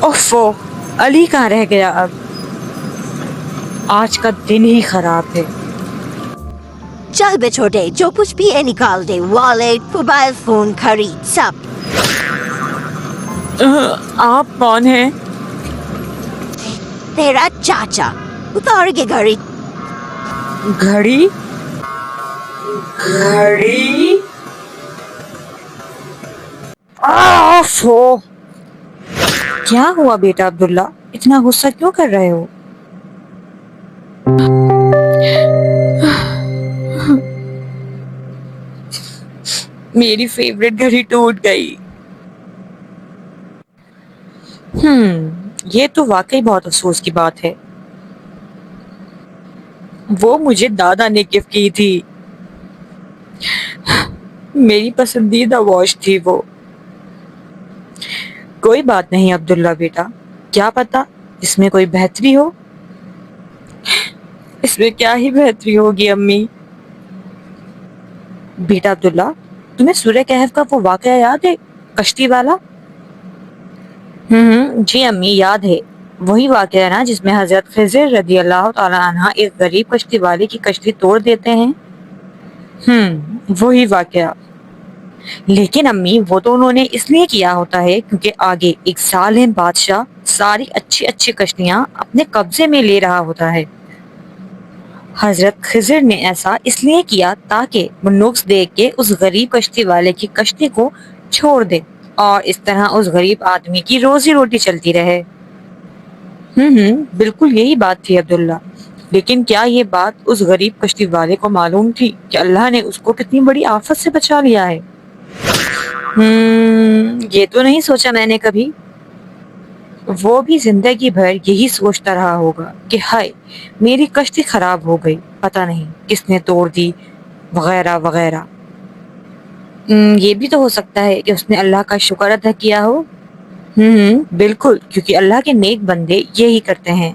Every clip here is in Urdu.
اوفو، علی کہاں رہ گیا اب؟ آج کا دن ہی خراب ہے۔ چل بے چھوٹے، جو کچھ بھی ہے نکال دے، والیٹ، موبائل فون، گھڑی، سب۔ آپ کون ہیں؟ تیرا چاچا۔ اتار کے گھڑی۔ گھڑی؟ گھڑی؟ اوفو، کیا ہوا بیٹا عبداللہ؟ اتنا غصہ کیوں کر رہے ہو؟ میری فیوریٹ گھڑی ٹوٹ گئی۔ یہ تو واقعی بہت افسوس کی بات ہے۔ وہ مجھے دادا نے گفٹ کی تھی، میری پسندیدہ واچ تھی وہ۔ کوئی بات نہیں عبداللہ بیٹا، کیا پتا اس میں کوئی بہتری ہو۔ اس میں کیا ہی بہتری ہوگی امی۔ بیٹا عبداللہ، تمہیں سورہ کہف کا وہ واقعہ یاد ہے، کشتی والا؟ جی امی، یاد ہے۔ وہی واقعہ نا جس میں حضرت خضر رضی اللہ تعالی عنہ ایک غریب کشتی والے کی کشتی توڑ دیتے ہیں۔ وہی واقعہ۔ لیکن امی، وہ تو انہوں نے اس لیے کیا ہوتا ہے کیونکہ آگے ایک ظالم بادشاہ ساری اچھی اچھی کشتیاں اپنے قبضے میں لے رہا ہوتا ہے۔ حضرت خضر نے ایسا اس لیے کیا تاکہ وہ نقص دیکھ کے اس غریب کشتی والے کی کشتی کو چھوڑ دے اور اس طرح اس غریب آدمی کی روزی روٹی چلتی رہے۔ بالکل یہی بات تھی عبداللہ، لیکن کیا یہ بات اس غریب کشتی والے کو معلوم تھی کہ اللہ نے اس کو کتنی بڑی آفت سے بچا لیا ہے؟ یہ تو نہیں سوچا میں نے کبھی۔ وہ بھی زندگی بھر یہی سوچتا رہا ہوگا کہ ہائے میری کشتی خراب ہو گئی، پتہ نہیں کس نے توڑ دی، وغیرہ وغیرہ۔ یہ بھی تو ہو سکتا ہے کہ اس نے اللہ کا شکر ادا کیا ہو۔ بالکل، کیونکہ اللہ کے نیک بندے یہی کرتے ہیں۔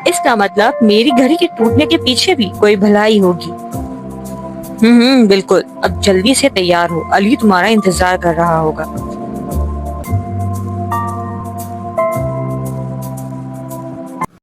اس کا مطلب میری گھڑی کے ٹوٹنے کے پیچھے بھی کوئی بھلائی ہوگی۔ بالکل، اب جلدی سے تیار ہو، علی تمہارا انتظار کر رہا ہوگا۔